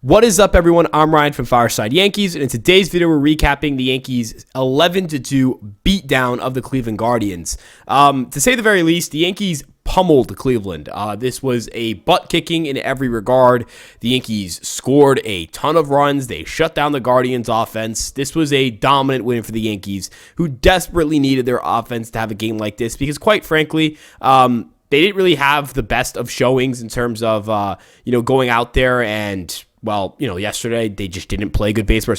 What is up, everyone? I'm Ryan from Fireside Yankees, and in today's video, we're recapping the Yankees' 11-2 beatdown of the Cleveland Guardians. To say the very least, the Yankees pummeled Cleveland. This was a butt-kicking in every regard. The Yankees scored a ton of runs. They shut down the Guardians' offense. This was a dominant win for the Yankees, who desperately needed their offense to have a game like this because, quite frankly, they didn't really have the best of showings in terms of, going out there and, yesterday they just didn't play good baseball,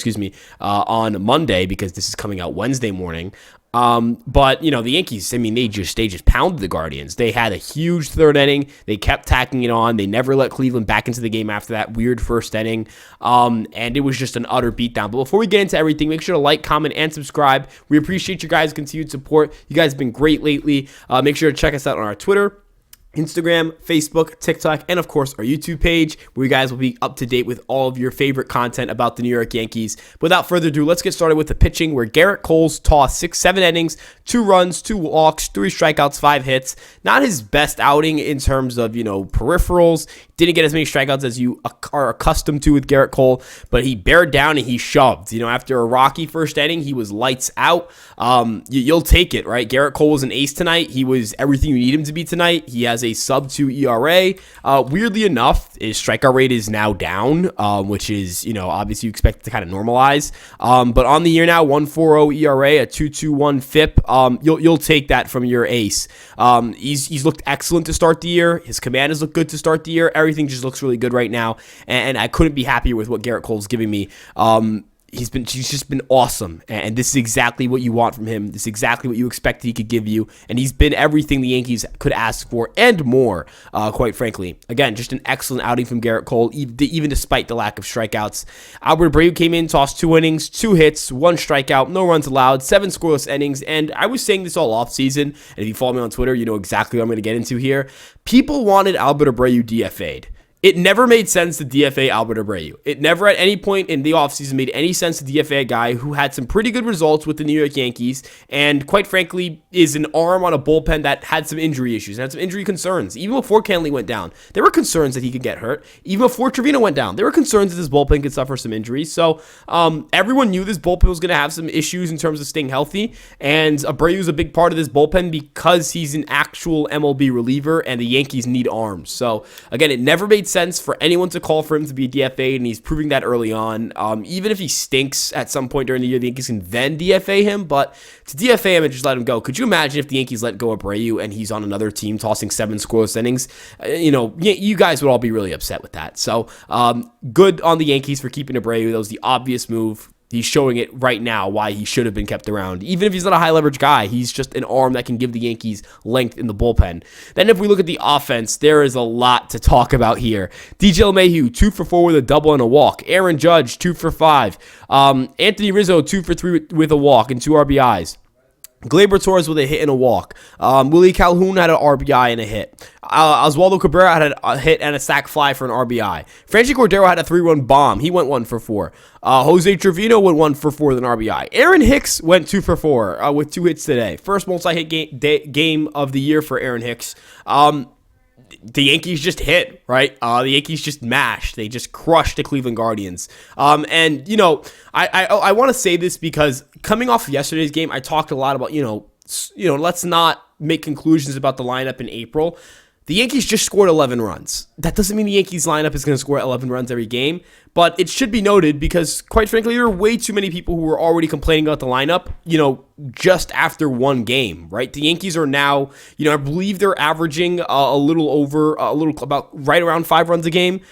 on Monday because this is coming out Wednesday morning. But the Yankees, they just pounded the Guardians. They had a huge third inning. They kept tacking it on. They never let Cleveland back into the game after that weird first inning. And it was just an utter beatdown. But before we get into everything, make sure to like, comment, and subscribe. We appreciate you guys' continued support. You guys have been great lately. Make sure to check us out on our Twitter, Instagram, Facebook, TikTok, and of course our YouTube page, where you guys will be up to date with all of your favorite content about the New York Yankees. Without further ado, let's get started with the pitching, where Gerrit Cole's tossed 6-7 innings, 2 runs, 2 walks, 3 strikeouts, 5 hits. Not his best outing in terms of, peripherals. Didn't get as many strikeouts as you are accustomed to with Gerrit Cole, but he bared down and he shoved. After a rocky first inning, he was lights out. You'll take it, right? Gerrit Cole was an ace tonight. He was everything you need him to be tonight. He has a sub-2 ERA. Weirdly enough, his strikeout rate is now down, which is, obviously you expect it to kind of normalize. But on the year now, 1.40 ERA, a 2.21 FIP. You'll take that from your ace. He's looked excellent to start the year. His command has looked good to start the year. Everything just looks really good right now, and I couldn't be happier with what Gerrit Cole's giving me. He's just been awesome, and this is exactly what you want from him. This is exactly what you expected he could give you, and he's been everything the Yankees could ask for and more, quite frankly. Again, just an excellent outing from Gerrit Cole, even despite the lack of strikeouts. Abreu came in, tossed 2 innings, 2 hits, 1 strikeout, no runs allowed, 7 scoreless innings, and I was saying this all offseason, and if you follow me on Twitter, you know exactly what I'm going to get into here. People wanted Abreu DFA'd. It never made sense to DFA Albert Abreu. It never at any point in the offseason made any sense to DFA a guy who had some pretty good results with the New York Yankees and, quite frankly, is an arm on a bullpen that had some injury issues and had some injury concerns. Even before Kenley went down, there were concerns that he could get hurt. Even before Trevino went down, there were concerns that this bullpen could suffer some injuries. So everyone knew this bullpen was going to have some issues in terms of staying healthy, and Abreu is a big part of this bullpen because he's an actual MLB reliever, and the Yankees need arms. So, again, it never made sense for anyone to call for him to be DFA'd, and he's proving that early on. Even if he stinks at some point during the year, the Yankees can then DFA him, but to DFA him and just let him go, could you imagine if the Yankees let go of Abreu and he's on another team tossing 7 scoreless innings? You guys would all be really upset with that. So good on the Yankees for keeping Abreu. That was the obvious move. He's showing it right now why he should have been kept around. Even if he's not a high-leverage guy, he's just an arm that can give the Yankees length in the bullpen. Then if we look at the offense, there is a lot to talk about here. DJ LeMahieu, 2 for 4 with a double and a walk. Aaron Judge, 2 for 5. Anthony Rizzo, 2 for 3 with a walk and 2 RBIs. Gleyber Torres with a hit and a walk. Willie Calhoun had an RBI and a hit. Oswaldo Cabrera had a hit and a sac fly for an RBI. Franchi Cordero had a 3-run bomb. He went 1 for 4. Jose Trevino went 1 for 4 with an RBI. Aaron Hicks went 2 for 4 with 2 hits today. First multi-hit game of the year for Aaron Hicks. The Yankees just hit, right? The Yankees just mashed. They just crushed the Cleveland Guardians. I want to say this because coming off of yesterday's game, I talked a lot about, let's not make conclusions about the lineup in April. The Yankees just scored 11 runs. That doesn't mean the Yankees lineup is going to score 11 runs every game, but it should be noted because, quite frankly, there are way too many people who are already complaining about the lineup, just after one game, right? The Yankees are now, I believe they're averaging about right around 5 runs a game.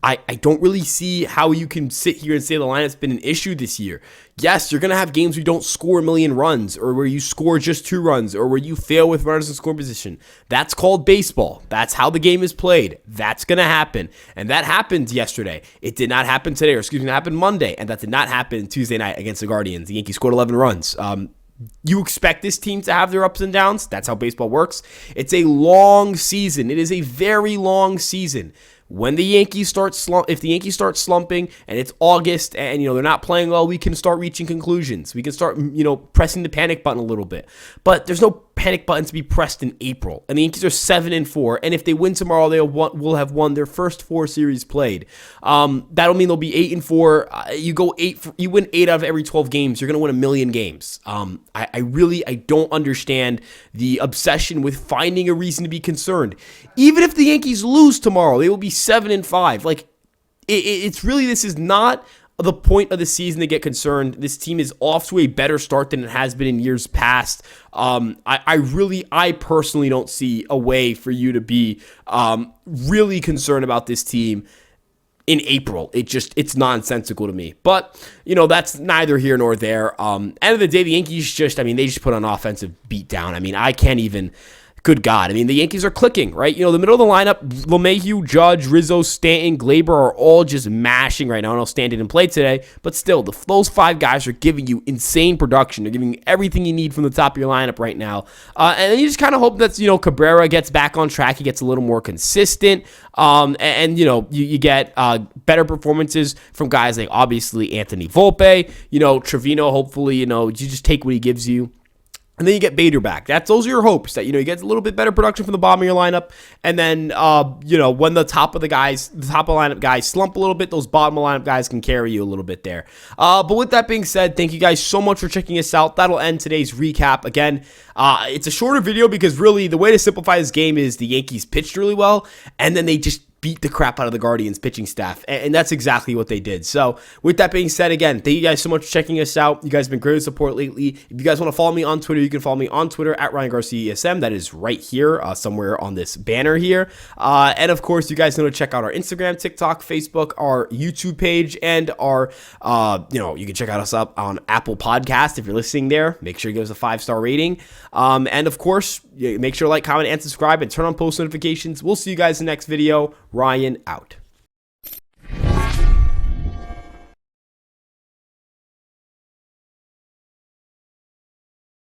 I don't really see how you can sit here and say the lineup's been an issue this year. Yes, you're going to have games where you don't score a million runs or where you score just 2 runs or where you fail with runners in scoring position. That's called baseball. That's how the game is played. That's going to happen. And that happened yesterday. It did not happen today, it happened Monday. And that did not happen Tuesday night against the Guardians. The Yankees scored 11 runs. You expect this team to have their ups and downs. That's how baseball works. It's a long season. It is a very long season. When the Yankees if the Yankees start slumping and it's August and they're not playing well, we can start reaching conclusions. We can start pressing the panic button a little bit. But there's no panic button to be pressed in April. And the Yankees are 7-4. And if they win tomorrow, they will have won their first 4 series played. That'll mean they'll be 8-4. You win 8 out of every 12 games. You're going to win 1 million games. I don't understand the obsession with finding a reason to be concerned. Even if the Yankees lose tomorrow, they will be 7-5. Like, it's really, this is not the point of the season to get concerned. This team is off to a better start than it has been in years past. I personally don't see a way for you to be really concerned about this team in April. It's nonsensical to me. But, that's neither here nor there. End of the day, the Yankees they just put on offensive beatdown. I can't even... Good God. The Yankees are clicking, right? The middle of the lineup, LeMahieu, Judge, Rizzo, Stanton, Gleyber are all just mashing right now. I know Stanton didn't play today, but still, those 5 guys are giving you insane production. They're giving you everything you need from the top of your lineup right now. And then you just kind of hope that, Cabrera gets back on track. He gets a little more consistent. You get better performances from guys like, obviously, Anthony Volpe. Trevino, hopefully, you just take what he gives you. And then you get Bader back. Those are your hopes that, you get a little bit better production from the bottom of your lineup. And then, when the top of the lineup guys slump a little bit, those bottom of lineup guys can carry you a little bit there. But with that being said, thank you guys so much for checking us out. That'll end today's recap. Again, it's a shorter video because really the way to simplify this game is the Yankees pitched really well, and then they just beat the crap out of the Guardians pitching staff, and that's exactly what they did. So with that being said, again, thank you guys so much for checking us out. You guys have been great support lately. If you guys want to follow me on Twitter, you can follow me on Twitter at Ryan Garcia ESM. That is right here, somewhere on this banner here. And of course, you guys know to check out our Instagram, TikTok, Facebook, our YouTube page, and our, you can check out us up on Apple Podcast if you're listening there. Make sure you give us a 5-star rating. And of course, make sure to like, comment, and subscribe, and turn on post notifications. We'll see you guys in the next video. Ryan out.